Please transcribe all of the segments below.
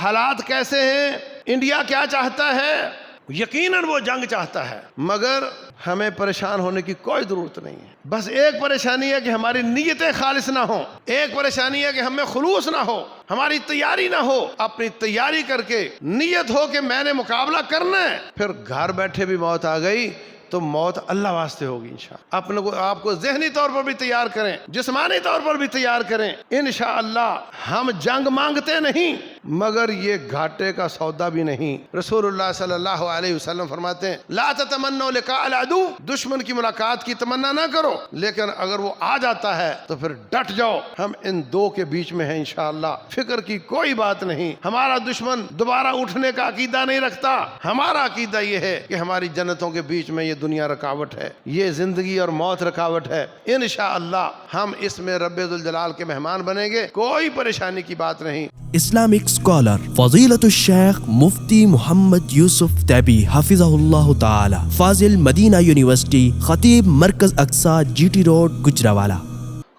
حالات کیسے ہیں، انڈیا کیا چاہتا ہے، یقیناً وہ جنگ چاہتا ہے، مگر ہمیں پریشان ہونے کی کوئی ضرورت نہیں ہے۔ بس ایک پریشانی ہے کہ ہماری نیتیں خالص نہ ہوں، ایک پریشانی ہے کہ ہمیں خلوص نہ ہو، ہماری تیاری نہ ہو۔ اپنی تیاری کر کے نیت ہو کہ میں نے مقابلہ کرنا ہے، پھر گھر بیٹھے بھی موت آ گئی تو موت اللہ واسطے ہوگی انشاءاللہ۔ اپنے کو آپ کو ذہنی طور پر بھی تیار کریں، جسمانی طور پر بھی تیار کریں، انشاءاللہ۔ ہم جنگ مانگتے نہیں، مگر یہ گھاٹے کا سودا بھی نہیں۔ رسول اللہ صلی اللہ علیہ وسلم فرماتے ہیں لا تتمنوا لقاء العدو، دشمن کی ملاقات کی تمنا نہ کرو، لیکن اگر وہ آ جاتا ہے تو پھر ڈٹ جاؤ۔ ہم ان دو کے بیچ میں ہیں انشاءاللہ، فکر کی کوئی بات نہیں۔ ہمارا دشمن دوبارہ اٹھنے کا عقیدہ نہیں رکھتا، ہمارا عقیدہ یہ ہے کہ ہماری جنتوں کے بیچ میں یہ دنیا رکاوٹ ہے، یہ زندگی اور موت رکاوٹ ہے۔ انشاءاللہ ہم اس میں رب ذوالجلال کے مہمان بنیں گے، کوئی پریشانی کی بات نہیں۔ اسلامک اسکالر فضیلت الشیخ مفتی محمد یوسف تیبی حفظہ اللہ تعالی، فاضل مدینہ یونیورسٹی، خطیب مرکز اقصی جی ٹی روڈ گجرانوالہ۔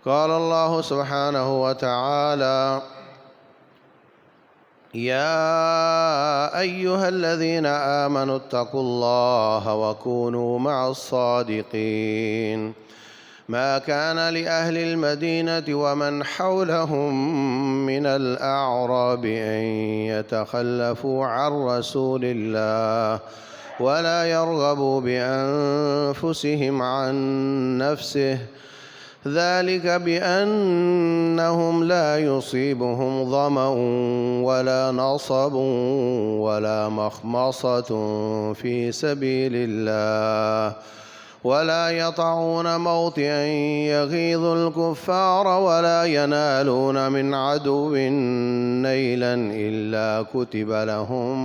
قال اللہ سبحانہ وتعالی يا أيها الذين آمنوا اتقوا الله وكونوا مع الصادقين ما كان لأهل المدينة ومن حولهم من الأعراب أن يتخلفوا عن رسول الله ولا يرغبوا بأنفسهم عن نفسه ذلك بأنهم لا يصيبهم ظمأ ولا نصب ولا مخمصة في سبيل الله ولا يطعون موطئا يغيظ الكفار ولا ينالون من عدو نيلا إلا كتب لهم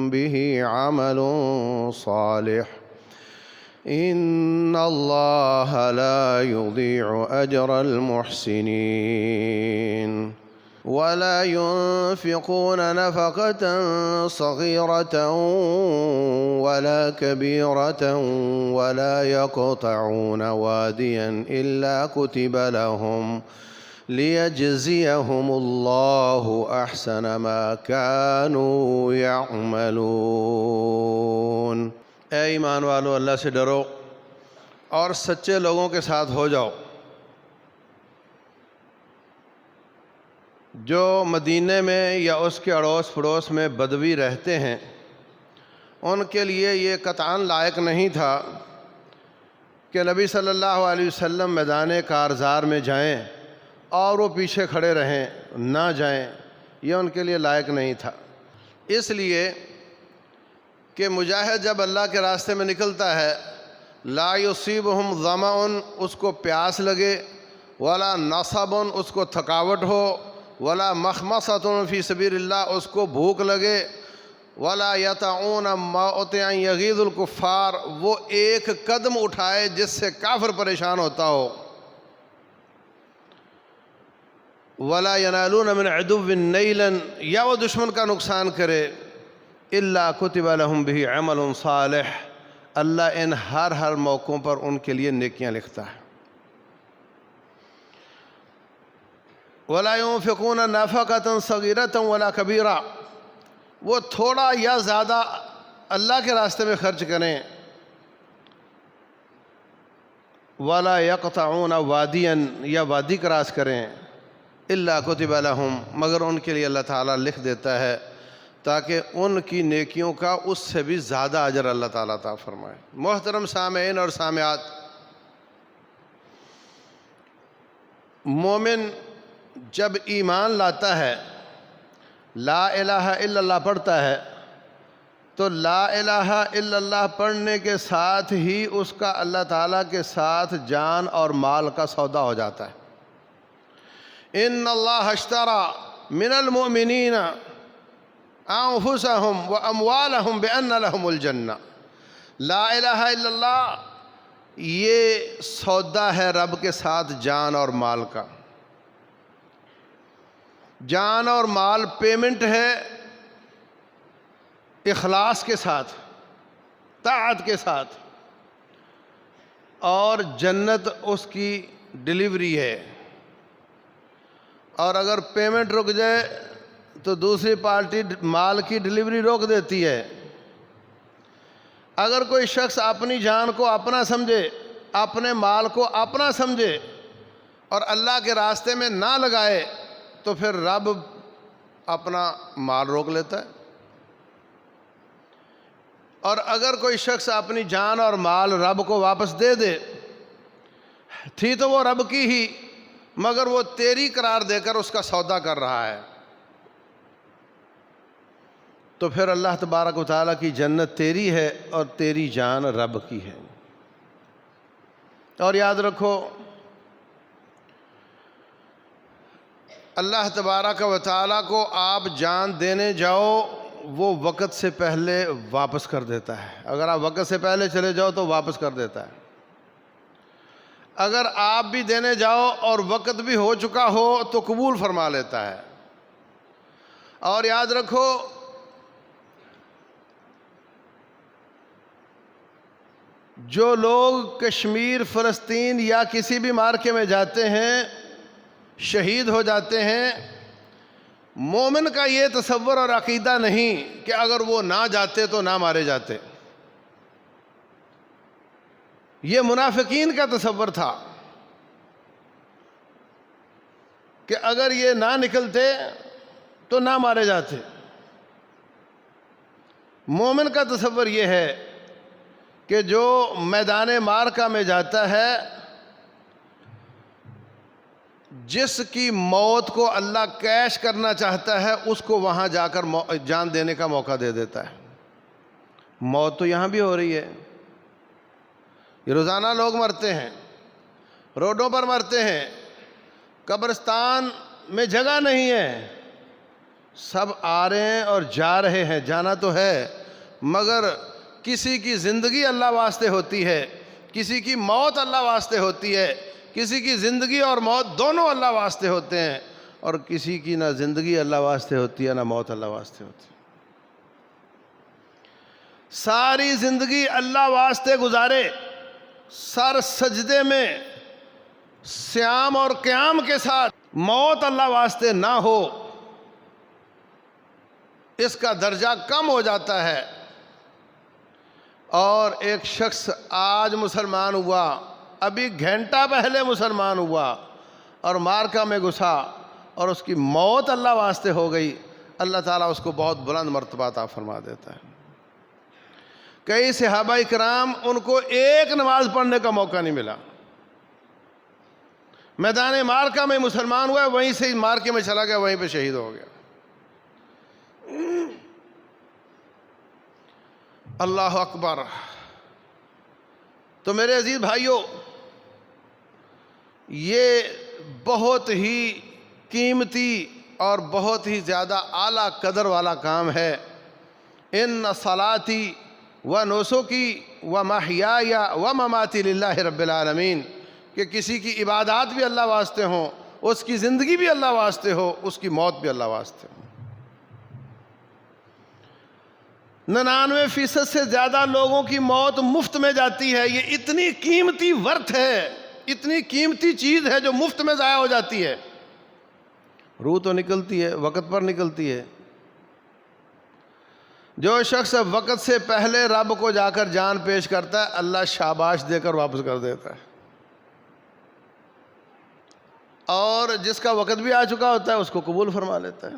به عمل صالح إن الله لا يضيع أجر المحسنين ولا ينفقون نفقة صغيرة ولا كبيرة ولا يقطعون واديا إلا كتب لهم ليجزيهم الله أحسن ما كانوا يعملون۔ اے ایمان والو، اللہ سے ڈرو اور سچے لوگوں کے ساتھ ہو جاؤ۔ جو مدینے میں یا اس کے اڑوس پڑوس میں بدوی رہتے ہیں، ان کے لیے یہ قطعاً لائق نہیں تھا کہ نبی صلی اللہ علیہ وسلم میدان کارزار میں جائیں اور وہ پیچھے کھڑے رہیں، نہ جائیں، یہ ان کے لیے لائق نہیں تھا۔ اس لیے کہ مجاہد جب اللہ کے راستے میں نکلتا ہے، لا یصیبہم ظمأ، اس کو پیاس لگے، ولا نصب، اس کو تھکاوٹ ہو، ولا مخمصۃ فی سبیل اللہ، اس کو بھوک لگے، ولا یطعون موطئا یغیظ الکفار، وہ ایک قدم اٹھائے جس سے کافر پریشان ہوتا ہو، ولا ینالون من عدو نیلا، یا وہ دشمن کا نقصان کرے، الا کتب لہم بہ عمل صالح، اللہ ان ہر موقعوں پر ان کے لیے نیکیاں لکھتا ہے۔ ولا ينفقون نفقة صغيرة ولا كبيرة، وہ تھوڑا یا زیادہ اللہ کے راستے میں خرچ کریں۔ ولا يقطعون واديا، یا وادی کراس کریں، الا كتب لهم، مگر ان کے لیے اللہ تعالیٰ لکھ دیتا ہے تاکہ ان کی نیکیوں کا اس سے بھی زیادہ اجر اللہ تعالیٰ عطا فرمائے۔ محترم سامعین اور سامعات، مومن جب ایمان لاتا ہے، لا الہ الا اللہ پڑھتا ہے، تو لا الہ الا اللہ پڑھنے کے ساتھ ہی اس کا اللہ تعالیٰ کے ساتھ جان اور مال کا سودا ہو جاتا ہے۔ ان اللہ اشترى من المؤمنین انفسهم واموالهم بان لهم الجنہ، لا الہ الا اللہ یہ سودا ہے رب کے ساتھ جان اور مال کا۔ جان اور مال پیمنٹ ہے اخلاص کے ساتھ، طاعت کے ساتھ، اور جنت اس کی ڈیلیوری ہے۔ اور اگر پیمنٹ رک جائے، تو دوسری پارٹی مال کی ڈلیوری روک دیتی ہے۔ اگر کوئی شخص اپنی جان کو اپنا سمجھے، اپنے مال کو اپنا سمجھے اور اللہ کے راستے میں نہ لگائے تو پھر رب اپنا مال روک لیتا ہے۔ اور اگر کوئی شخص اپنی جان اور مال رب کو واپس دے دے، تھی تو وہ رب کی ہی، مگر وہ تیری قرار دے کر اس کا سودا کر رہا ہے، تو پھر اللہ تبارک و تعالیٰ کی جنت تیری ہے اور تیری جان رب کی ہے۔ اور یاد رکھو، اللہ تبارک و تعالیٰ کو آپ جان دینے جاؤ، وہ وقت سے پہلے واپس کر دیتا ہے۔ اگر آپ وقت سے پہلے چلے جاؤ تو واپس کر دیتا ہے۔ اگر آپ بھی دینے جاؤ اور وقت بھی ہو چکا ہو تو قبول فرما لیتا ہے۔ اور یاد رکھو، جو لوگ کشمیر، فلسطین یا کسی بھی مارکے میں جاتے ہیں، شہید ہو جاتے ہیں، مومن کا یہ تصور اور عقیدہ نہیں کہ اگر وہ نہ جاتے تو نہ مارے جاتے۔ یہ منافقین کا تصور تھا کہ اگر یہ نہ نکلتے تو نہ مارے جاتے۔ مومن کا تصور یہ ہے کہ جو میدان معرکہ میں جاتا ہے، جس کی موت کو اللہ کیش کرنا چاہتا ہے، اس کو وہاں جا کر جان دینے کا موقع دے دیتا ہے۔ موت تو یہاں بھی ہو رہی ہے، یہ روزانہ لوگ مرتے ہیں، روڈوں پر مرتے ہیں، قبرستان میں جگہ نہیں ہے، سب آ رہے ہیں اور جا رہے ہیں، جانا تو ہے، مگر کسی کی زندگی اللہ واسطے ہوتی ہے، کسی کی موت اللہ واسطے ہوتی ہے، کسی کی زندگی اور موت دونوں اللہ واسطے ہوتے ہیں، اور کسی کی نہ زندگی اللہ واسطے ہوتی ہے نہ موت اللہ واسطے ہوتی ہے۔ ساری زندگی اللہ واسطے گزارے، سر سجدے میں سیام اور قیام کے ساتھ، موت اللہ واسطے نہ ہو، اس کا درجہ کم ہو جاتا ہے۔ اور ایک شخص آج مسلمان ہوا، ابھی گھنٹہ پہلے مسلمان ہوا اور مارکہ میں گھسا اور اس کی موت اللہ واسطے ہو گئی، اللہ تعالیٰ اس کو بہت بلند مرتبہ عطا فرما دیتا ہے۔ کئی صحابہ کرام، ان کو ایک نماز پڑھنے کا موقع نہیں ملا، میدان معرکہ میں مسلمان ہوا، وہیں سے مارکے میں چلا گیا، وہیں پہ شہید ہو گیا۔ اللہ اکبر۔ تو میرے عزیز بھائیوں، یہ بہت ہی قیمتی اور بہت ہی زیادہ اعلیٰ قدر والا کام ہے۔ ان صلاتی و نسکی و محیای و مماتی للہ رب العالمین، کہ کسی کی عبادات بھی اللہ واسطے ہوں، اس کی زندگی بھی اللہ واسطے ہو، اس کی موت بھی اللہ واسطے ہو۔ 99% سے زیادہ لوگوں کی موت مفت میں جاتی ہے۔ یہ اتنی قیمتی ورتھ ہے، اتنی قیمتی چیز ہے جو مفت میں ضائع ہو جاتی ہے۔ روح تو نکلتی ہے، وقت پر نکلتی ہے۔ جو شخص وقت سے پہلے رب کو جا کر جان پیش کرتا ہے، اللہ شاباش دے کر واپس کر دیتا ہے، اور جس کا وقت بھی آ چکا ہوتا ہے اس کو قبول فرما لیتا ہے۔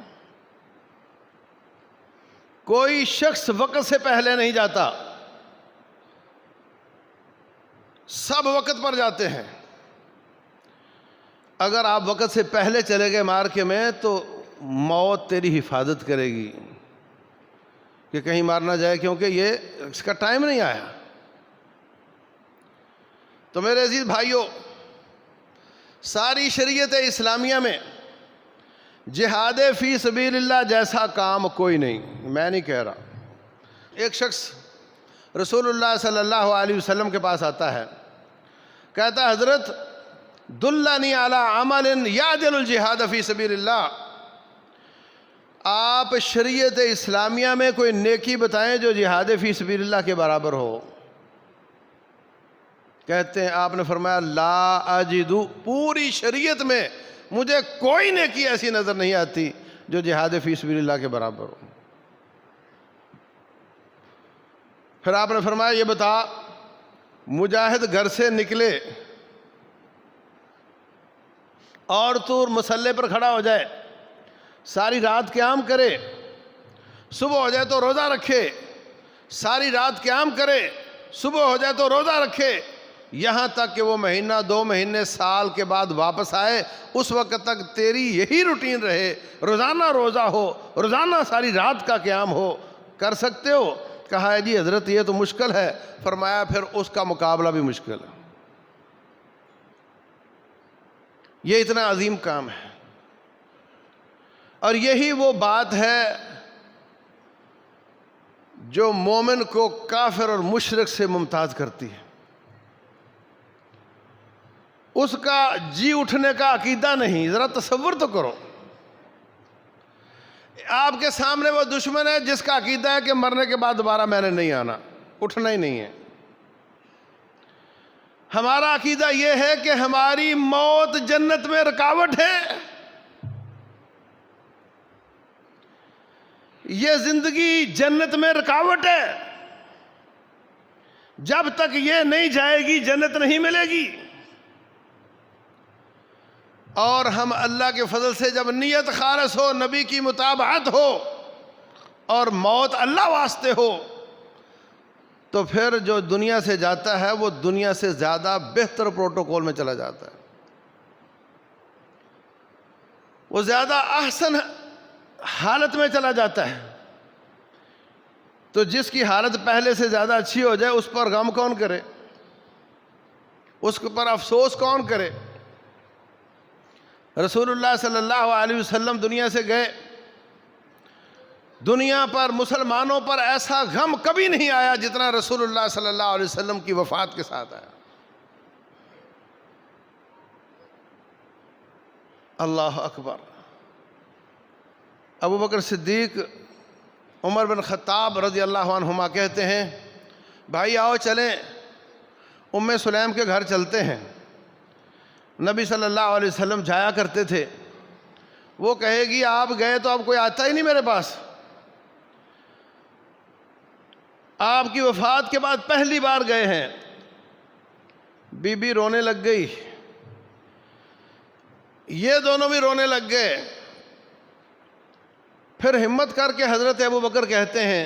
کوئی شخص وقت سے پہلے نہیں جاتا، سب وقت پر جاتے ہیں۔ اگر آپ وقت سے پہلے چلے گئے مارکے میں تو موت تیری حفاظت کرے گی کہ کہیں مار نہ جائے، کیونکہ یہ اس کا ٹائم نہیں آیا۔ تو میرے عزیز بھائیوں، ساری شریعت اسلامیہ میں جہاد فی سبیل اللہ جیسا کام کوئی نہیں، میں نہیں کہہ رہا۔ ایک شخص رسول اللہ صلی اللہ علیہ وسلم کے پاس آتا ہے، کہتا ہے حضرت دلنی علی عمل یعدل الجہاد فی سبیل اللہ، آپ شریعت اسلامیہ میں کوئی نیکی بتائیں جو جہاد فی سبیل اللہ کے برابر ہو۔ کہتے ہیں، آپ نے فرمایا لا اجدو، پوری شریعت میں مجھے کوئی نیکی ایسی نظر نہیں آتی جو جہاد فی سبیل اللہ کے برابر ہو۔ پھر آپ نے فرمایا یہ بتا، مجاہد گھر سے نکلے اور تو مسلح پر کھڑا ہو جائے، ساری رات قیام کرے، صبح ہو جائے تو روزہ رکھے، ساری رات قیام کرے، صبح ہو جائے تو روزہ رکھے، یہاں تک کہ وہ مہینہ 2 مہینے سال کے بعد واپس آئے، اس وقت تک تیری یہی روٹین رہے، روزانہ روزہ ہو، روزانہ ساری رات کا قیام ہو، کر سکتے ہو؟ کہا ہے جی حضرت یہ تو مشکل ہے۔ فرمایا پھر اس کا مقابلہ بھی مشکل ہے، یہ اتنا عظیم کام ہے، اور یہی وہ بات ہے جو مومن کو کافر اور مشرک سے ممتاز کرتی ہے۔ اس کا جی اٹھنے کا عقیدہ نہیں۔ ذرا تصور تو کرو، آپ کے سامنے وہ دشمن ہے جس کا عقیدہ ہے کہ مرنے کے بعد دوبارہ میں نے نہیں آنا، اٹھنا ہی نہیں ہے۔ ہمارا عقیدہ یہ ہے کہ ہماری موت جنت میں رکاوٹ ہے، یہ زندگی جنت میں رکاوٹ ہے، جب تک یہ نہیں جائے گی جنت نہیں ملے گی۔ اور ہم اللہ کے فضل سے جب نیت خالص ہو، نبی کی متابعت ہو اور موت اللہ واسطے ہو، تو پھر جو دنیا سے جاتا ہے وہ دنیا سے زیادہ بہتر پروٹوکول میں چلا جاتا ہے، وہ زیادہ احسن حالت میں چلا جاتا ہے۔ تو جس کی حالت پہلے سے زیادہ اچھی ہو جائے اس پر غم کون کرے، اس پر افسوس کون کرے؟ رسول اللہ صلی اللہ علیہ وسلم دنیا سے گئے، دنیا پر مسلمانوں پر ایسا غم کبھی نہیں آیا جتنا رسول اللہ صلی اللہ علیہ وسلم کی وفات کے ساتھ آیا۔ اللہ اکبر۔ ابو بکر صدیق، عمر بن خطاب رضی اللہ عنہما کہتے ہیں بھائی آؤ چلیں ام سلیم کے گھر چلتے ہیں۔ نبی صلی اللہ علیہ وسلم جایا کرتے تھے، وہ کہے گی آپ گئے تو اب کوئی آتا ہی نہیں میرے پاس، آپ کی وفات کے بعد پہلی بار گئے ہیں۔ بی بی رونے لگ گئی، یہ دونوں بھی رونے لگ گئے۔ پھر ہمت کر کے حضرت ابو بکر کہتے ہیں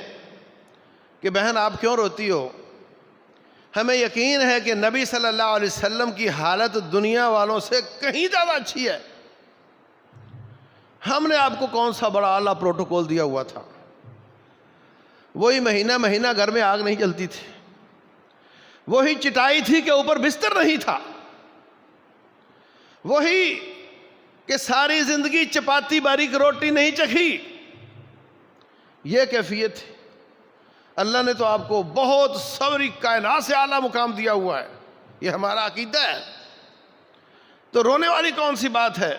کہ بہن آپ کیوں روتی ہو؟ ہمیں یقین ہے کہ نبی صلی اللہ علیہ وسلم کی حالت دنیا والوں سے کہیں زیادہ اچھی ہے، ہم نے آپ کو کون سا بڑا اعلیٰ پروٹوکول دیا ہوا تھا؟ وہی مہینہ مہینہ گھر میں آگ نہیں جلتی تھی، وہی چٹائی تھی کہ اوپر بستر نہیں تھا، وہی کہ ساری زندگی چپاتی باریک روٹی نہیں چکھی، یہ کیفیت تھی۔ اللہ نے تو آپ کو بہت سوری کائنات سے اعلیٰ مقام دیا ہوا ہے، یہ ہمارا عقیدہ ہے، تو رونے والی کون سی بات ہے؟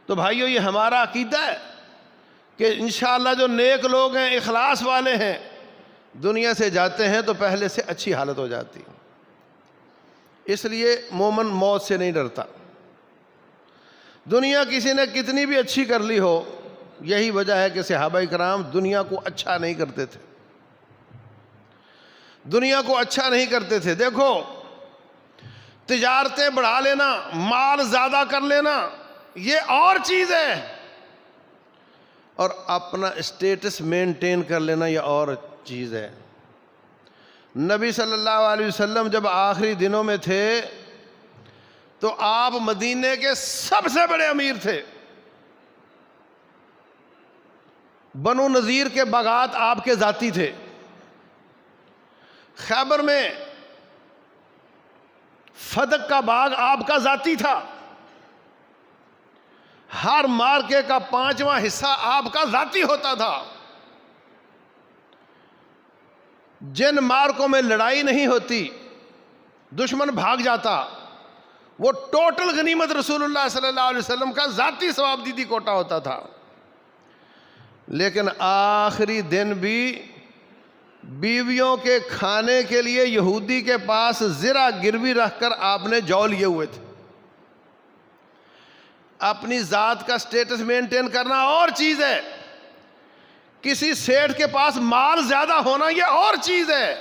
تو بھائیو یہ ہمارا عقیدہ ہے کہ انشاءاللہ جو نیک لوگ ہیں، اخلاص والے ہیں، دنیا سے جاتے ہیں تو پہلے سے اچھی حالت ہو جاتی ہے۔ اس لیے مومن موت سے نہیں ڈرتا۔ دنیا کسی نے کتنی بھی اچھی کر لی ہو، یہی وجہ ہے کہ صحابہ کرام دنیا کو اچھا نہیں کرتے تھے، دنیا کو اچھا نہیں کرتے تھے۔ دیکھو تجارتیں بڑھا لینا، مال زیادہ کر لینا، یہ اور چیز ہے، اور اپنا اسٹیٹس مینٹین کر لینا یہ اور چیز ہے۔ نبی صلی اللہ علیہ وسلم جب آخری دنوں میں تھے تو آپ مدینے کے سب سے بڑے امیر تھے، بنو نذیر کے باغات آپ کے ذاتی تھے، خیبر میں فدق کا باغ آپ کا ذاتی تھا، ہر مارکے کا 5واں حصہ آپ کا ذاتی ہوتا تھا۔ جن مارکوں میں لڑائی نہیں ہوتی، دشمن بھاگ جاتا، وہ ٹوٹل غنیمت رسول اللہ صلی اللہ علیہ وسلم کا ذاتی ثواب دیدی کوٹا ہوتا تھا۔ لیکن آخری دن بھی بیویوں کے کھانے کے لیے یہودی کے پاس زرہ گروی رکھ کر آپ نے جو لیے ہوئے تھے۔ اپنی ذات کا سٹیٹس مینٹین کرنا اور چیز ہے، کسی سیٹھ کے پاس مال زیادہ ہونا یہ اور چیز ہے۔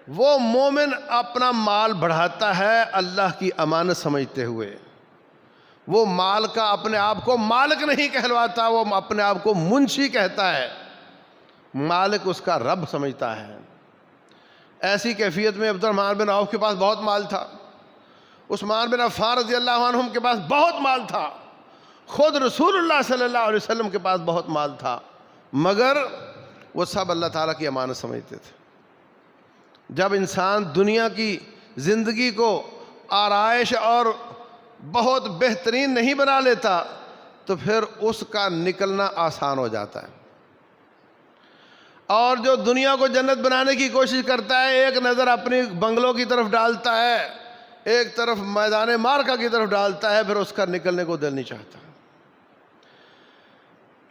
وہ مومن اپنا مال بڑھاتا ہے اللہ کی امانت سمجھتے ہوئے، وہ مال کا اپنے آپ کو مالک نہیں کہلواتا، وہ اپنے آپ کو منشی کہتا ہے، مالک اس کا رب سمجھتا ہے۔ ایسی کیفیت میں عبد الرحمن بن عوف کے پاس بہت مال تھا، عثمان بن عفان رضی اللہ عنہم کے پاس بہت مال تھا، خود رسول اللہ صلی اللہ علیہ وسلم کے پاس بہت مال تھا، مگر وہ سب اللہ تعالیٰ کی امانت سمجھتے تھے۔ جب انسان دنیا کی زندگی کو آرائش اور بہت بہترین نہیں بنا لیتا تو پھر اس کا نکلنا آسان ہو جاتا ہے، اور جو دنیا کو جنت بنانے کی کوشش کرتا ہے ایک نظر اپنی بنگلوں کی طرف ڈالتا ہے، ایک طرف میدان معرکہ کی طرف ڈالتا ہے، پھر اس کا نکلنے کو دل نہیں چاہتا۔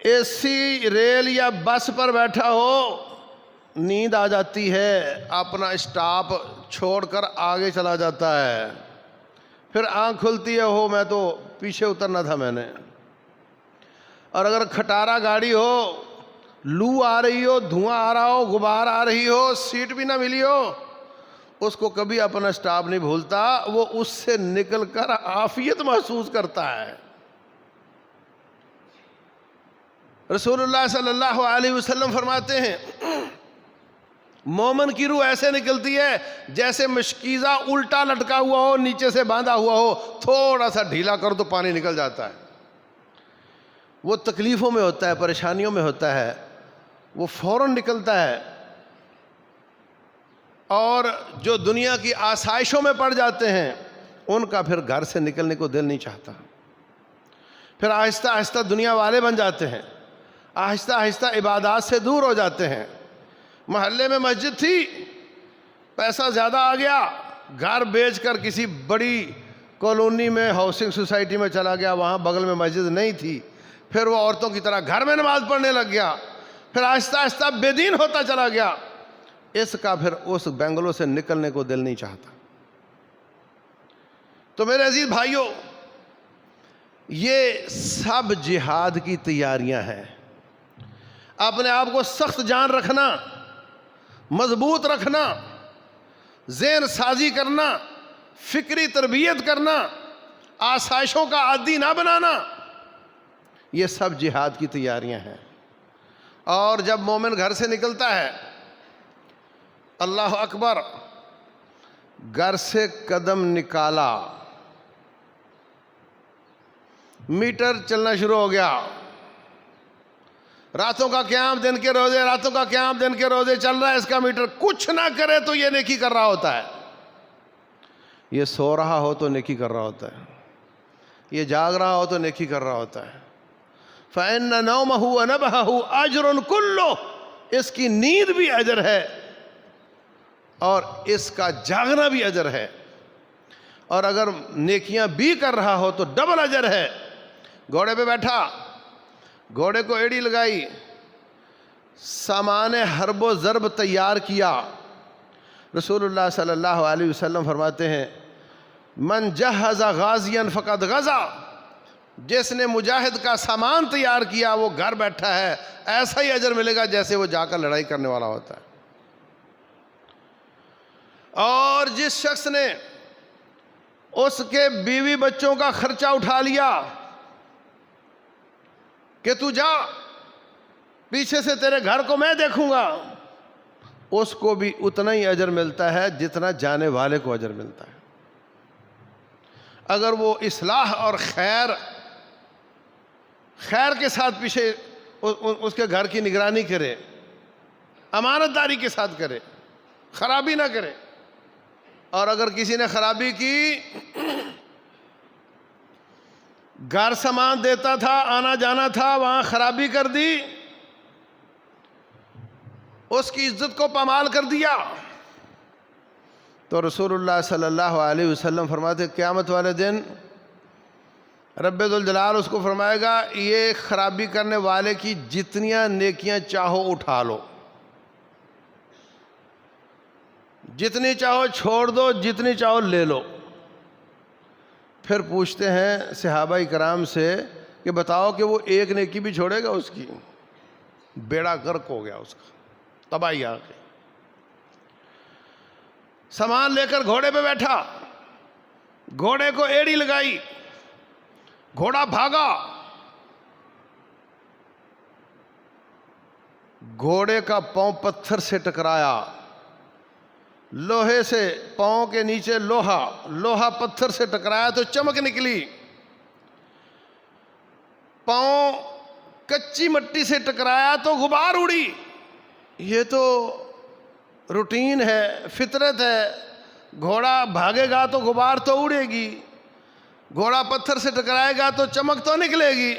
اے سی ریل یا بس پر بیٹھا ہو، نیند آ جاتی ہے، اپنا اسٹاپ چھوڑ کر آگے چلا جاتا ہے، پھر آنکھ کھلتی ہے، ہو میں تو پیچھے اترنا تھا میں نے۔ اور اگر کھٹارا گاڑی ہو، لو آ رہی ہو، دھواں آ رہا ہو، غبار آ رہی ہو، سیٹ بھی نہ ملی ہو، اس کو کبھی اپنا اسٹاپ نہیں بھولتا، وہ اس سے نکل کر عافیت محسوس کرتا ہے۔ رسول اللہ صلی اللہ علیہ وسلم فرماتے ہیں مومن کی روح ایسے نکلتی ہے جیسے مشکیزہ الٹا لٹکا ہوا ہو، نیچے سے باندھا ہوا ہو، تھوڑا سا ڈھیلا کر تو پانی نکل جاتا ہے۔ وہ تکلیفوں میں ہوتا ہے، پریشانیوں میں ہوتا ہے، وہ فوراً نکلتا ہے، اور جو دنیا کی آسائشوں میں پڑ جاتے ہیں ان کا پھر گھر سے نکلنے کو دل نہیں چاہتا، پھر آہستہ آہستہ دنیا والے بن جاتے ہیں، آہستہ آہستہ عبادات سے دور ہو جاتے ہیں۔ محلے میں مسجد تھی، پیسہ زیادہ آ گیا، گھر بیچ کر کسی بڑی کالونی میں ہاؤسنگ سوسائٹی میں چلا گیا، وہاں بغل میں مسجد نہیں تھی، پھر وہ عورتوں کی طرح گھر میں نماز پڑھنے لگ گیا، پھر آہستہ آہستہ بے دین ہوتا چلا گیا، اس کا پھر اس بنگلو سے نکلنے کو دل نہیں چاہتا۔ تو میرے عزیز بھائیوں، یہ سب جہاد کی تیاریاں ہیں۔ اپنے آپ کو سخت جان رکھنا، مضبوط رکھنا، ذہن سازی کرنا، فکری تربیت کرنا، آسائشوں کا عادی نہ بنانا، یہ سب جہاد کی تیاریاں ہیں۔ اور جب مومن گھر سے نکلتا ہے، اللہ اکبر، گھر سے قدم نکالا، میٹر چلنا شروع ہو گیا، راتوں کا قیام دن کے روزے، راتوں کا قیام دن کے روزے چل رہا ہے، اس کا میٹر کچھ نہ کرے تو یہ نیکی کر رہا ہوتا ہے، یہ سو رہا ہو تو نیکی کر رہا ہوتا ہے، یہ جاگ رہا ہو تو نیکی کر رہا ہوتا ہے۔ فَإِنَّ نَوْمَهُ وَنَبْحَهُ أَجْرٌ كُلُّهُ، اس کی نیند بھی اجر ہے اور اس کا جاگنا بھی اجر ہے، اور اگر نیکیاں بھی کر رہا ہو تو ڈبل اجر ہے۔ گھوڑے پہ بیٹھا، گھوڑے کو ایڑی لگائی، سامان حرب و ضرب تیار کیا، رسول اللہ صلی اللہ علیہ وسلم فرماتے ہیں من جہز غازیا فقد غزا، جس نے مجاہد کا سامان تیار کیا وہ گھر بیٹھا ہے، ایسا ہی اجر ملے گا جیسے وہ جا کر لڑائی کرنے والا ہوتا ہے۔ اور جس شخص نے اس کے بیوی بچوں کا خرچہ اٹھا لیا کہ تو جا، پیچھے سے تیرے گھر کو میں دیکھوں گا، اس کو بھی اتنا ہی اجر ملتا ہے جتنا جانے والے کو اجر ملتا ہے۔ اگر وہ اصلاح اور خیر کے ساتھ پیچھے اس کے گھر کی نگرانی کرے، امانت داری کے ساتھ کرے، خرابی نہ کرے، اور اگر کسی نے خرابی کی، گھر سامان دیتا تھا، آنا جانا تھا، وہاں خرابی کر دی، اس کی عزت کو پامال کر دیا، تو رسول اللہ صلی اللہ علیہ وسلم فرماتے قیامت والے دن رب ذوالجلال اس کو فرمائے گا یہ خرابی کرنے والے کی جتنیاں نیکیاں چاہو اٹھا لو، جتنی چاہو چھوڑ دو، جتنی چاہو لے لو، پھر پوچھتے ہیں صحابہ کرام سے کہ بتاؤ کہ وہ ایک نیکی بھی چھوڑے گا؟ اس کی بیڑا غرق ہو گیا، اس کا تباہی آ گئی۔ سامان لے کر گھوڑے پہ بیٹھا، گھوڑے کو ایڑی لگائی، گھوڑا بھاگا، گھوڑے کا پاؤں پتھر سے ٹکرایا، لوہے سے پاؤں کے نیچے لوہا پتھر سے ٹکرایا تو چمک نکلی، پاؤں کچی مٹی سے ٹکرایا تو غبار اڑی۔ یہ تو روٹین ہے، فطرت ہے، گھوڑا بھاگے گا تو غبار تو اڑے گی، گھوڑا پتھر سے ٹکرائے گا تو چمک تو نکلے گی۔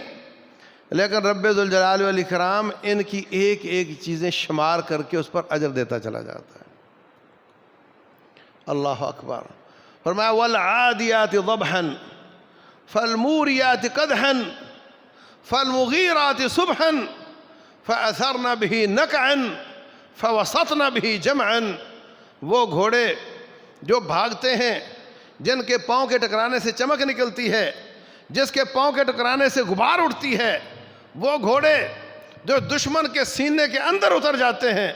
لیکن رب ذوالجلال والاکرام ان کی ایک ایک چیزیں شمار کر کے اس پر اجر دیتا چلا جاتا ہے۔ اللہ اکبر۔ فرمایا والعادیات ضبحا فالموریات قدحا فالمغیرات صبحا فأثرن به نقعا فوسطن به جمعا۔ وہ گھوڑے جو بھاگتے ہیں، جن کے پاؤں کے ٹکرانے سے چمک نکلتی ہے، جس کے پاؤں کے ٹکرانے سے غبار اٹھتی ہے، وہ گھوڑے جو دشمن کے سینے کے اندر اتر جاتے ہیں،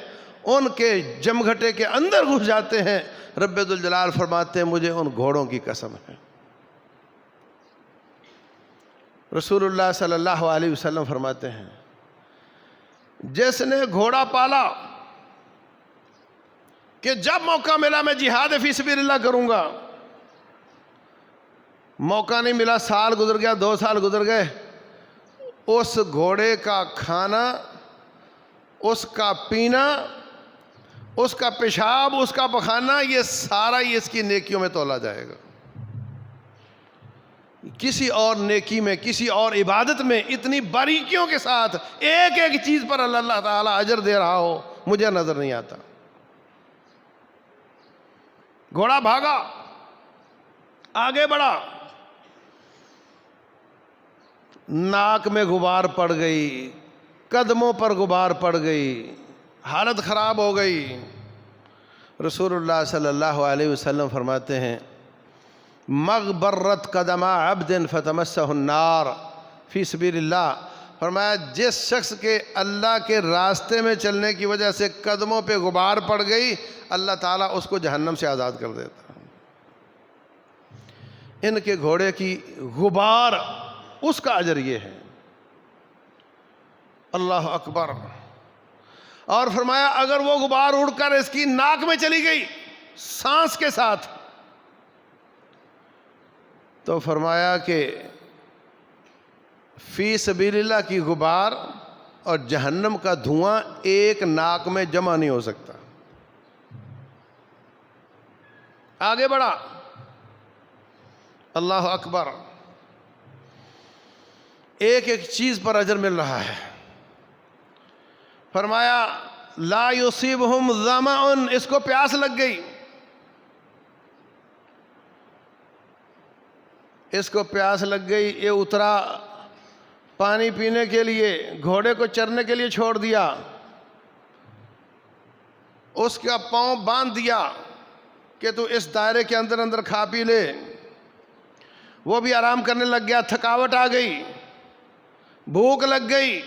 ان کے جمگھٹے کے اندر گھس جاتے ہیں۔ رب ذوالجلال فرماتے ہیں مجھے ان گھوڑوں کی قسم ہے۔ رسول اللہ صلی اللہ علیہ وسلم فرماتے ہیں جس نے گھوڑا پالا کہ جب موقع ملا میں جہاد فی سبیل اللہ کروں گا، موقع نہیں ملا، سال گزر گیا، 2 سال گزر گئے، اس گھوڑے کا کھانا، اس کا پینا، اس کا پیشاب، اس کا پخانا، یہ سارا ہی اس کی نیکیوں میں تولا جائے گا۔ کسی اور نیکی میں، کسی اور عبادت میں اتنی باریکیوں کے ساتھ ایک ایک چیز پر اللہ تعالیٰ اجر دے رہا ہو مجھے نظر نہیں آتا۔ گھوڑا بھاگا، آگے بڑھا، ناک میں غبار پڑ گئی، قدموں پر غبار پڑ گئی، حالت خراب ہو گئی۔ رسول اللہ صلی اللہ علیہ وسلم فرماتے ہیں مغبرت قدم عبد فتمسہ النار فی سبیل اللہ۔ فرمایا جس شخص کے اللہ کے راستے میں چلنے کی وجہ سے قدموں پہ غبار پڑ گئی، اللہ تعالیٰ اس کو جہنم سے آزاد کر دیتا ہے۔ ان کے گھوڑے کی غبار، اس کا اجر یہ ہے۔ اللہ اکبر۔ اور فرمایا اگر وہ غبار اڑ کر اس کی ناک میں چلی گئی سانس کے ساتھ، تو فرمایا کہ فی سبیل اللہ کی غبار اور جہنم کا دھواں ایک ناک میں جمع نہیں ہو سکتا۔ آگے بڑھا، اللہ اکبر، ایک ایک چیز پر اجر مل رہا ہے۔ فرمایا لا یصیبہم ظمأ، اس کو پیاس لگ گئی، اس کو پیاس لگ گئی، یہ اترا پانی پینے کے لیے، گھوڑے کو چرنے کے لیے چھوڑ دیا، اس کا پاؤں باندھ دیا کہ تو اس دائرے کے اندر اندر کھا پی لے، وہ بھی آرام کرنے لگ گیا، تھکاوٹ آ گئی، بھوک لگ گئی۔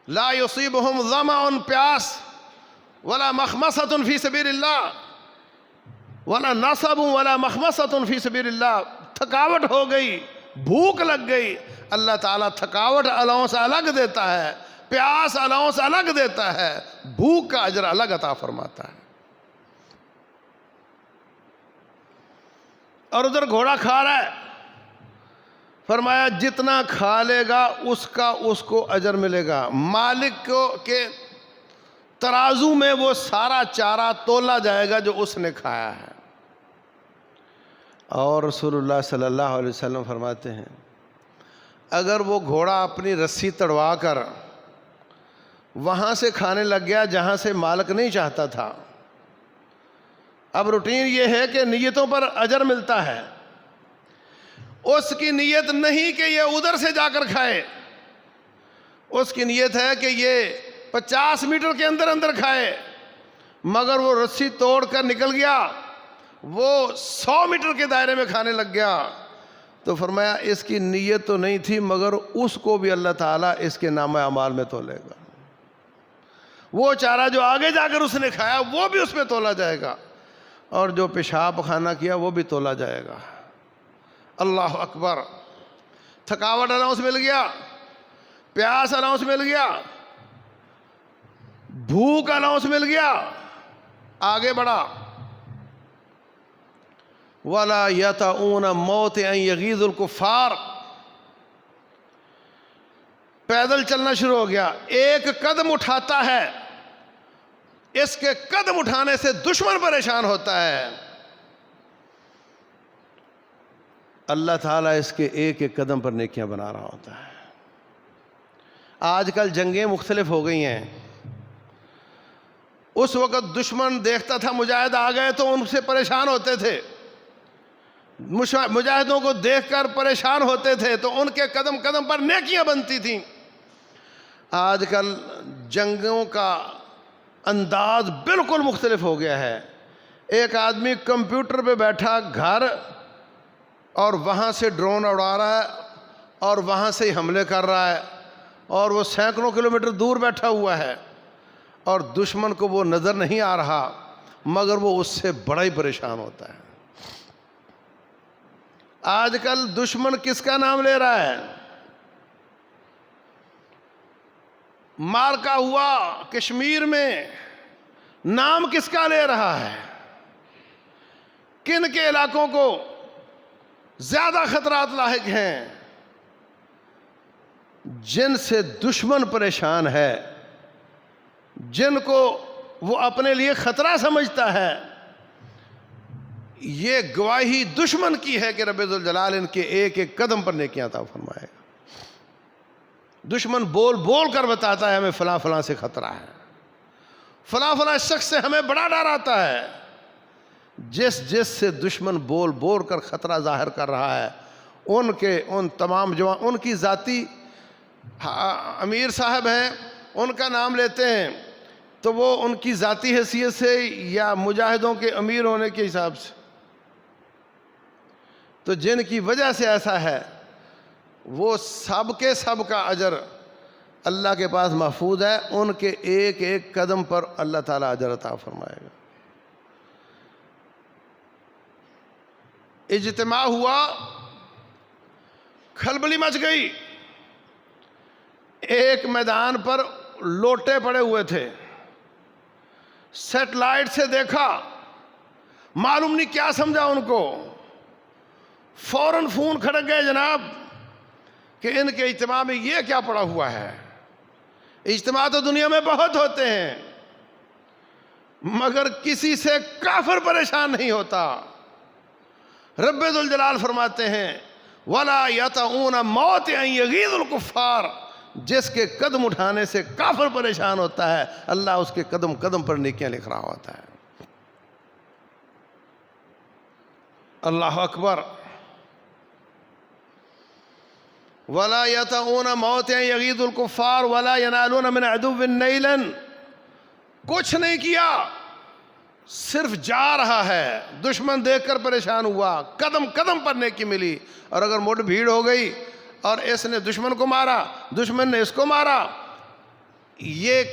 لا یصیبہم ظمأ، پیاس، ولا مخمصۃ فی سبیل اللہ، ولا نصب ولا مخمصۃ فی سبیل اللہ، تھکاوٹ ہو گئی، بھوک لگ گئی۔ اللہ تعالیٰ تھکاوٹ الاؤنس الگ دیتا ہے، پیاس الاؤنس الگ دیتا ہے، بھوک کا اجر الگ عطا فرماتا ہے۔ اور ادھر گھوڑا کھا رہا ہے، فرمایا جتنا کھا لے گا اس کو اجر ملے گا، مالک کو کے ترازو میں وہ سارا چارہ تولا جائے گا جو اس نے کھایا ہے۔ اور رسول اللہ صلی اللہ علیہ وسلم فرماتے ہیں اگر وہ گھوڑا اپنی رسی تڑوا کر وہاں سے کھانے لگ گیا جہاں سے مالک نہیں چاہتا تھا، اب روٹین یہ ہے کہ نیتوں پر اجر ملتا ہے، اس کی نیت نہیں کہ یہ ادھر سے جا کر کھائے، اس کی نیت ہے کہ یہ 50 میٹر کے اندر اندر کھائے، مگر وہ رسی توڑ کر نکل گیا، وہ 100 میٹر کے دائرے میں کھانے لگ گیا، تو فرمایا اس کی نیت تو نہیں تھی مگر اس کو بھی اللہ تعالیٰ اس کے نامہ اعمال میں تولے گا. وہ چارہ جو آگے جا کر اس نے کھایا وہ بھی اس میں تولا جائے گا, اور جو پیشاب کھانا کیا وہ بھی تولا جائے گا. اللہ اکبر. تھکاوٹ الاؤنس مل گیا, پیاس الاؤنس مل گیا, بھوک الاؤنس مل گیا, آگے بڑھا. وَلَا يَتَعُونَ مَوْتِ أَن يَغِيظُ الْكُفَّارِ. پیدل چلنا شروع ہو گیا, ایک قدم اٹھاتا ہے, اس کے قدم اٹھانے سے دشمن پریشان ہوتا ہے. اللہ تعالیٰ اس کے ایک ایک قدم پر نیکیاں بنا رہا ہوتا ہے. آج کل جنگیں مختلف ہو گئی ہیں. اس وقت دشمن دیکھتا تھا مجاہد آ گئے تو ان سے پریشان ہوتے تھے, مجاہدوں کو دیکھ کر پریشان ہوتے تھے, تو ان کے قدم قدم پر نیکیاں بنتی تھیں. آج کل جنگوں کا انداز بالکل مختلف ہو گیا ہے. ایک آدمی کمپیوٹر پہ بیٹھا گھر, اور وہاں سے ڈرون اڑا رہا ہے اور وہاں سے ہی حملے کر رہا ہے, اور وہ سینکڑوں کلومیٹر دور بیٹھا ہوا ہے, اور دشمن کو وہ نظر نہیں آ رہا مگر وہ اس سے بڑا ہی پریشان ہوتا ہے. آج کل دشمن کس کا نام لے رہا ہے؟ مارکا ہوا کشمیر میں, نام کس کا لے رہا ہے؟ کن کے علاقوں کو زیادہ خطرات لاحق ہیں؟ جن سے دشمن پریشان ہے, جن کو وہ اپنے لیے خطرہ سمجھتا ہے, یہ گواہی دشمن کی ہے کہ رب ذوالجلال ان کے ایک ایک قدم پر نیکیاں عطا فرمائے گا. دشمن بول بول کر بتاتا ہے ہمیں فلاں فلاں سے خطرہ ہے, فلاں فلاں شخص سے ہمیں بڑا ڈر آتا ہے. جس جس سے دشمن بول بول کر خطرہ ظاہر کر رہا ہے, ان تمام جوان, ان کی ذاتی امیر صاحب ہیں, ان کا نام لیتے ہیں تو وہ ان کی ذاتی حیثیت سے یا مجاہدوں کے امیر ہونے کے حساب سے, تو جن کی وجہ سے ایسا ہے وہ سب کے سب کا اجر اللہ کے پاس محفوظ ہے. ان کے ایک ایک قدم پر اللہ تعالیٰ اجر عطا فرمائے گا. اجتماع ہوا, کھلبلی مچ گئی. ایک میدان پر لوٹے پڑے ہوئے تھے, سیٹلائٹ سے دیکھا, معلوم نہیں کیا سمجھا ان کو, فوراً فون کھڑک گئے جناب کہ ان کے اجتماع میں یہ کیا پڑا ہوا ہے. اجتماع تو دنیا میں بہت ہوتے ہیں مگر کسی سے کافر پریشان نہیں ہوتا. رب ذوالجلال فرماتے ہیں وَلَا يَتَعُونَ مَوْتِ أَن يَغِيظُ الْكُفَّارِ. جس کے قدم اٹھانے سے کافر پریشان ہوتا ہے, اللہ اس کے قدم قدم پر نیکیاں لکھ رہا ہوتا ہے. اللہ اکبر. وَلَا يَتَعُونَ مَوْتِ أَن يَغِيظُ الْكُفَّارِ وَلَا يَنَالُونَ مِنْ عَدُوٍّ نَيْلًا. کچھ نہیں کیا, صرف جا رہا ہے, دشمن دیکھ کر پریشان ہوا, قدم قدم پر نیکی ملی. اور اگر مٹ بھیڑ ہو گئی اور اس نے دشمن کو مارا, دشمن نے اس کو مارا, یہ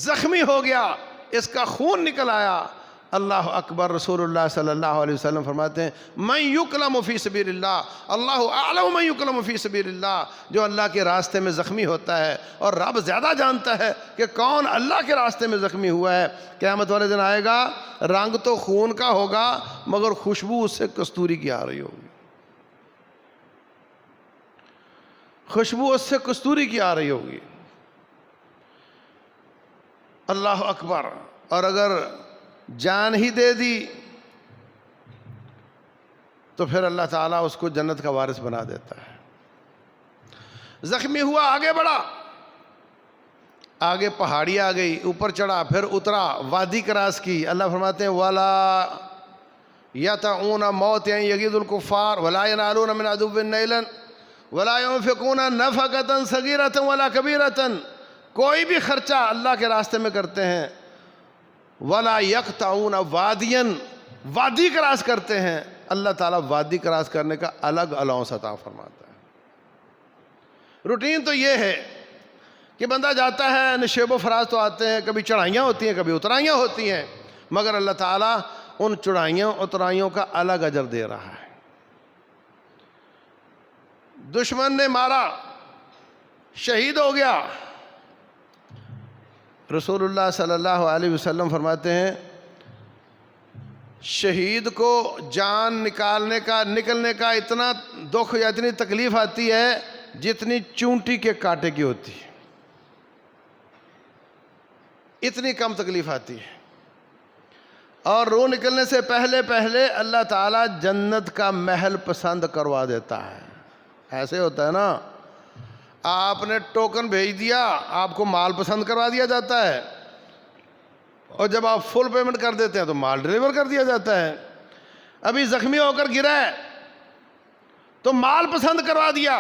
زخمی ہو گیا, اس کا خون نکل آیا, اللہ اکبر. رسول اللہ صلی اللہ علیہ وسلم فرماتے ہیں من یکلم فی سبیل اللہ, اللہ اعلم من یکلم فی سبیل اللہ. جو اللہ کے راستے میں زخمی ہوتا ہے, اور رب زیادہ جانتا ہے کہ کون اللہ کے راستے میں زخمی ہوا ہے. قیامت والے دن آئے گا, رنگ تو خون کا ہوگا مگر خوشبو اس سے کستوری کی آ رہی ہوگی, خوشبو اس سے کستوری کی آ رہی ہوگی. اللہ اکبر. اور اگر جان ہی دے دی تو پھر اللہ تعالیٰ اس کو جنت کا وارث بنا دیتا ہے. زخمی ہوا, آگے بڑھا, آگے پہاڑی آ گئی, اوپر چڑھا, پھر اترا, وادی کراس کی. اللہ فرماتے ہیں وَلَا يَتَعُونَ مَوْتِ أَن يَغِيظُ الْكُفَّارِ وَلَا يَنَالُونَ مِنْ عَدُوٍّ نَيْلًا وَلَا يُنْفِقُونَ نَفَقَةً صَغِيرَةً وَلَا كَبِيرَةً. کوئی بھی خرچہ اللہ کے راستے میں کرتے ہیں. وَلَا يَقْطَعُونَ وَادِيًا, وادی کراس کرتے ہیں, اللہ تعالیٰ وادی کراس کرنے کا الگ الاؤنس عطا فرماتا ہے۔ روٹین تو یہ ہے کہ بندہ جاتا ہے، نشیب و فراز تو آتے ہیں، کبھی چڑھائیاں ہوتی ہیں، کبھی اترائیاں ہوتی ہیں، مگر اللہ تعالیٰ ان چڑھائیوں اترائیوں کا الگ اجر دے رہا ہے۔ دشمن نے مارا، شہید ہو گیا، رسول اللہ صلی اللہ علیہ وسلم فرماتے ہیں شہید کو جان نکلنے کا اتنا دکھ یا اتنی تکلیف آتی ہے جتنی چونٹی کے کانٹے کی ہوتی ہے، اتنی کم تکلیف آتی ہے۔ اور روح نکلنے سے پہلے اللہ تعالیٰ جنت کا محل پسند کروا دیتا ہے۔ ایسے ہوتا ہے نا، آپ نے ٹوکن بھیج دیا، آپ کو مال پسند کروا دیا جاتا ہے، اور جب آپ فل پیمنٹ کر دیتے ہیں تو مال ڈیلیور کر دیا جاتا ہے۔ ابھی زخمی ہو کر گرا ہے تو مال پسند کروا دیا،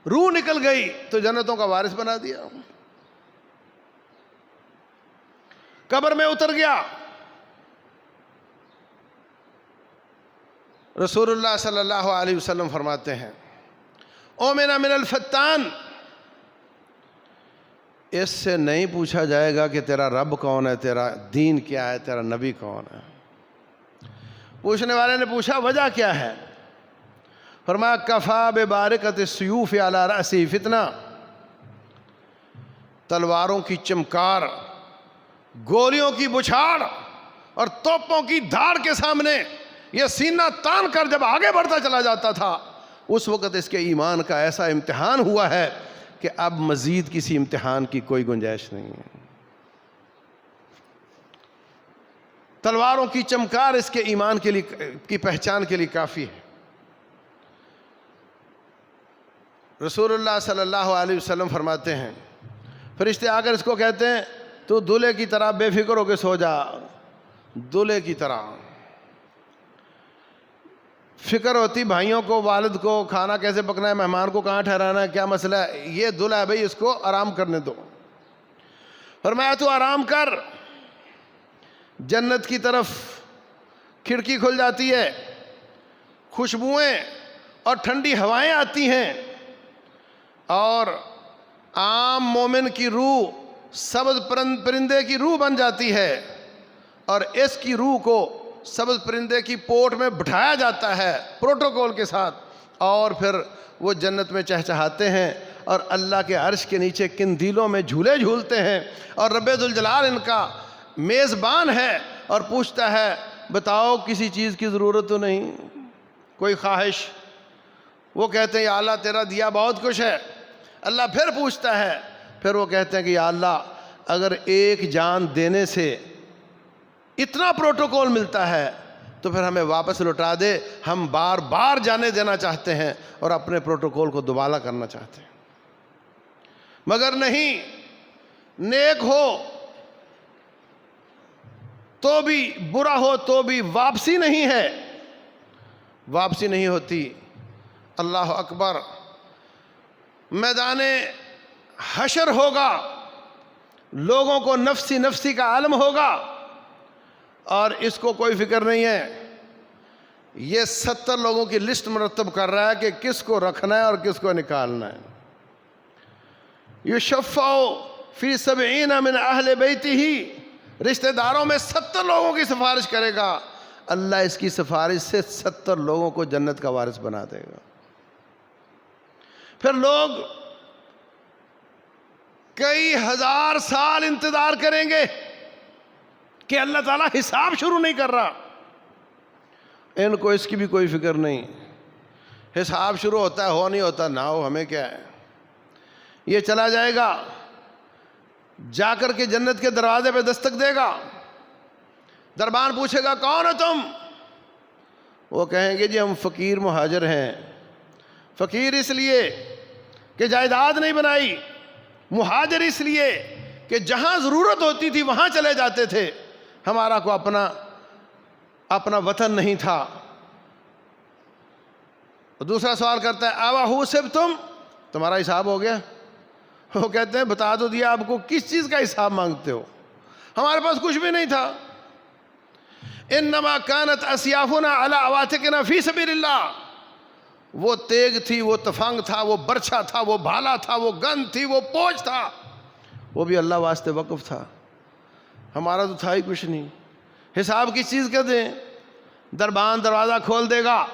روح نکل گئی تو جنتوں کا وارث بنا دیا۔ قبر میں اتر گیا، رسول اللہ صلی اللہ علیہ وسلم فرماتے ہیں اومنا من الفتان، اس سے نہیں پوچھا جائے گا کہ تیرا رب کون ہے، تیرا دین کیا ہے، تیرا نبی کون ہے۔ پوچھنے والے نے پوچھا وجہ کیا ہے؟ فرمایا کفا ببارکۃ السیوف علی رأسی فتنہ، تلواروں کی چمکار، گولیوں کی بچھاڑ اور توپوں کی دھاڑ کے سامنے یہ سینہ تان کر جب آگے بڑھتا چلا جاتا تھا، اس وقت اس کے ایمان کا ایسا امتحان ہوا ہے کہ اب مزید کسی امتحان کی کوئی گنجائش نہیں ہے۔ تلواروں کی چمکار اس کے ایمان کے لیے کی پہچان کے لیے کافی ہے۔ رسول اللہ صلی اللہ علیہ وسلم فرماتے ہیں فرشتے آ کر اس کو کہتے ہیں تو دولہے کی طرح بے فکر ہو کے سو جا، دولہے کی طرح۔ فکر ہوتی بھائیوں کو، والد کو، کھانا کیسے پکنا ہے، مہمان کو کہاں ٹھہرانا ہے، کیا مسئلہ ہے، یہ دلہا ہے بھائی، اس کو آرام کرنے دو۔ فرمایا تو آرام کر، جنت کی طرف کھڑکی کھل جاتی ہے، خوشبوئیں اور ٹھنڈی ہوائیں آتی ہیں، اور عام مومن کی روح سبز پرندے کی روح بن جاتی ہے، اور اس کی روح کو سبز پرندے کی پوٹ میں بٹھایا جاتا ہے پروٹوکول کے ساتھ، اور پھر وہ جنت میں چہچہاتے ہیں اور اللہ کے عرش کے نیچے قندیلوں میں جھولے جھولتے ہیں، اور رب ذوالجلال ان کا میزبان ہے اور پوچھتا ہے بتاؤ کسی چیز کی ضرورت تو نہیں، کوئی خواہش؟ وہ کہتے ہیں یا اللہ تیرا دیا بہت کچھ ہے۔ اللہ پھر پوچھتا ہے، پھر وہ کہتے ہیں کہ یا اللہ اگر ایک جان دینے سے اتنا پروٹوکول ملتا ہے تو پھر ہمیں واپس لوٹا دے، ہم بار بار جانے دینا چاہتے ہیں اور اپنے پروٹوکول کو دوبالا کرنا چاہتے ہیں، مگر نہیں، نیک ہو تو بھی، برا ہو تو بھی واپسی نہیں ہے، واپسی نہیں ہوتی۔ اللہ اکبر، میدان حشر ہوگا، لوگوں کو نفسی نفسی کا عالم ہوگا، اور اس کو کوئی فکر نہیں ہے۔ یہ 70 لوگوں کی لسٹ مرتب کر رہا ہے کہ کس کو رکھنا ہے اور کس کو نکالنا ہے۔ یشفع فی 70 من اہل بیتہ، رشتہ داروں میں 70 لوگوں کی سفارش کرے گا، اللہ اس کی سفارش سے 70 لوگوں کو جنت کا وارث بنا دے گا۔ پھر لوگ کئی ہزار سال انتظار کریں گے کہ اللہ تعالیٰ حساب شروع نہیں کر رہا، ان کو اس کی بھی کوئی فکر نہیں، حساب شروع ہوتا ہے ہو نہیں ہوتا نہ ہو، ہمیں کیا ہے، یہ چلا جائے گا، جا کر کے جنت کے دروازے پہ دستک دے گا، دربان پوچھے گا کون ہو تم؟ وہ کہیں گے جی ہم فقیر مہاجر ہیں۔ فقیر اس لیے کہ جائیداد نہیں بنائی، مہاجر اس لیے کہ جہاں ضرورت ہوتی تھی وہاں چلے جاتے تھے، ہمارا کو اپنا وطن نہیں تھا۔ دوسرا سوال کرتا ہے آوا ہو سب تمہارا حساب ہو گیا؟ وہ کہتے ہیں بتا تو دیا آپ کو، کس چیز کا حساب مانگتے ہو، ہمارے پاس کچھ بھی نہیں تھا۔ انما كانت اسیافنا علی عواتقنا فی سبیل اللہ. وہ تیگ تھی، وہ تفنگ تھا، وہ برچھا تھا، وہ بھالا تھا، وہ گن تھی، وہ پوچھ تھا، وہ بھی اللہ واسطے وقف تھا. ہمارا تو تھا ہی کچھ نہیں. حساب کس چیز کا دیں؟ دربان دروازہ کھول دے گا.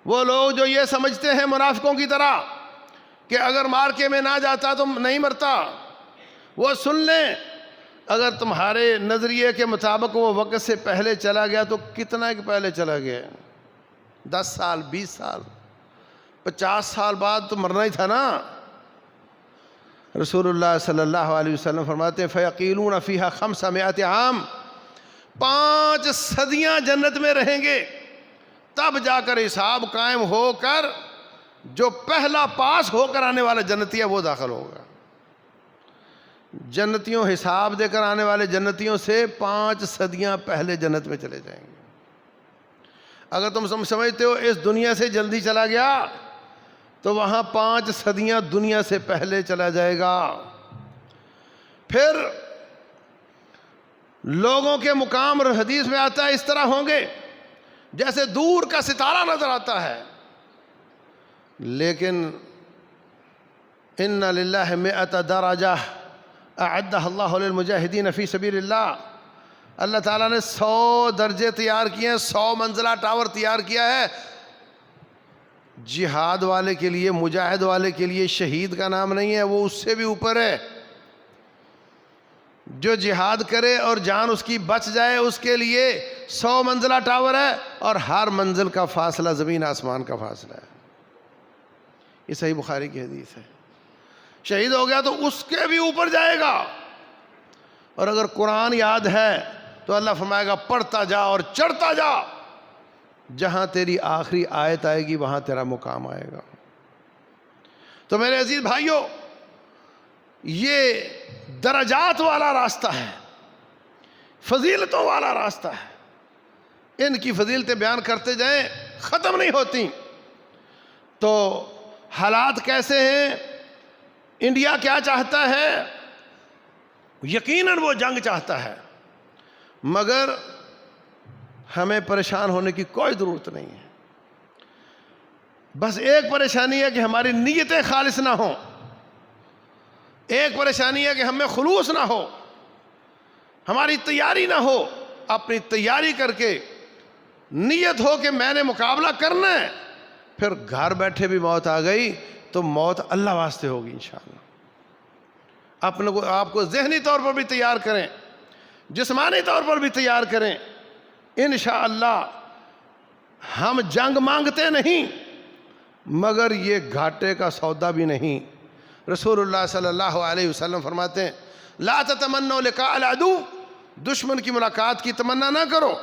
وہ لوگ جو یہ سمجھتے ہیں منافقوں کی طرح کہ اگر مارکے میں نہ جاتا تو نہیں مرتا، وہ سن لیں اگر تمہارے نظریے کے مطابق وہ وقت سے پہلے چلا گیا تو کتنا کہ پہلے چلا گیا؟ 10 سال، 20 سال، 50 سال بعد تو مرنا ہی تھا نا. رسول اللہ صلی اللہ علیہ وسلم فرماتے ہیں فَيَقِيلُونَ فِيهَا 500 عام، 5 صدیاں جنت میں رہیں گے، تب جا کر حساب قائم ہو کر جو پہلا پاس ہو کر آنے والا جنتی ہے وہ داخل ہوگا. جنتیوں حساب دے کر آنے والے جنتیوں سے 5 صدیاں پہلے جنت میں چلے جائیں گے. اگر تم سمجھتے ہو اس دنیا سے جلدی چلا گیا تو وہاں 5 صدیاں دنیا سے پہلے چلا جائے گا. پھر لوگوں کے مقام حدیث میں آتا ہے اس طرح ہوں گے جیسے دور کا ستارہ نظر آتا ہے، لیکن ان للہ 100 درجہ اعدہ اللہ للمجاہدین فی سبیل اللہ. اللہ تعالیٰ نے 100 درجے تیار کیے ہیں، 100 منزلہ ٹاور تیار کیا ہے جہاد والے کے لیے، مجاہد والے کے لیے. شہید کا نام نہیں ہے، وہ اس سے بھی اوپر ہے. جو جہاد کرے اور جان اس کی بچ جائے اس کے لیے 100 منزلہ ٹاور ہے، اور ہر منزل کا فاصلہ زمین آسمان کا فاصلہ ہے. یہ صحیح بخاری کی حدیث ہے. شہید ہو گیا تو اس کے بھی اوپر جائے گا. اور اگر قرآن یاد ہے تو اللہ فرمائے گا پڑھتا جا اور چڑھتا جا، جہاں تیری آخری آیت آئے گی وہاں تیرا مقام آئے گا. تو میرے عزیز بھائیوں، یہ درجات والا راستہ ہے، فضیلتوں والا راستہ ہے. ان کی فضیلتیں بیان کرتے جائیں ختم نہیں ہوتی. تو حالات کیسے ہیں؟ انڈیا کیا چاہتا ہے؟ یقیناً وہ جنگ چاہتا ہے، مگر ہمیں پریشان ہونے کی کوئی ضرورت نہیں ہے. بس ایک پریشانی ہے کہ ہماری نیتیں خالص نہ ہوں. ایک پریشانی ہے کہ ہم میں خلوص نہ ہو، ہماری تیاری نہ ہو. اپنی تیاری کر کے نیت ہو کہ میں نے مقابلہ کرنا ہے، پھر گھر بیٹھے بھی موت آ گئی تو موت اللہ واسطے ہوگی انشاءاللہ. اپنے کو آپ کو ذہنی طور پر بھی تیار کریں، جسمانی طور پر بھی تیار کریں. انشاءاللہ ہم جنگ مانگتے نہیں، مگر یہ گھاٹے کا سودا بھی نہیں. رسول اللہ صلی اللہ علیہ وسلم فرماتے ہیں لا تتمنوا لقاء العدو، دشمن کی ملاقات کی تمنا نہ کرو،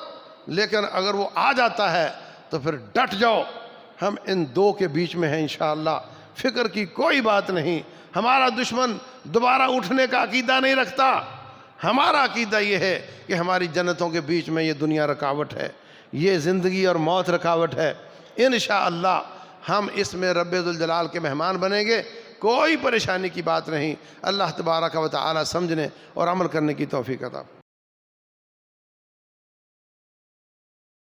لیکن اگر وہ آ جاتا ہے تو پھر ڈٹ جاؤ. ہم ان دو کے بیچ میں ہیں انشاءاللہ. فکر کی کوئی بات نہیں. ہمارا دشمن دوبارہ اٹھنے کا عقیدہ نہیں رکھتا. ہمارا عقیدہ یہ ہے کہ ہماری جنتوں کے بیچ میں یہ دنیا رکاوٹ ہے، یہ زندگی اور موت رکاوٹ ہے. انشاءاللہ ہم اس میں رب ذوالجلال کے مہمان بنیں گے. کوئی پریشانی کی بات نہیں. اللہ تبارک و تعالی سمجھنے اور عمل کرنے کی توفیق عطا.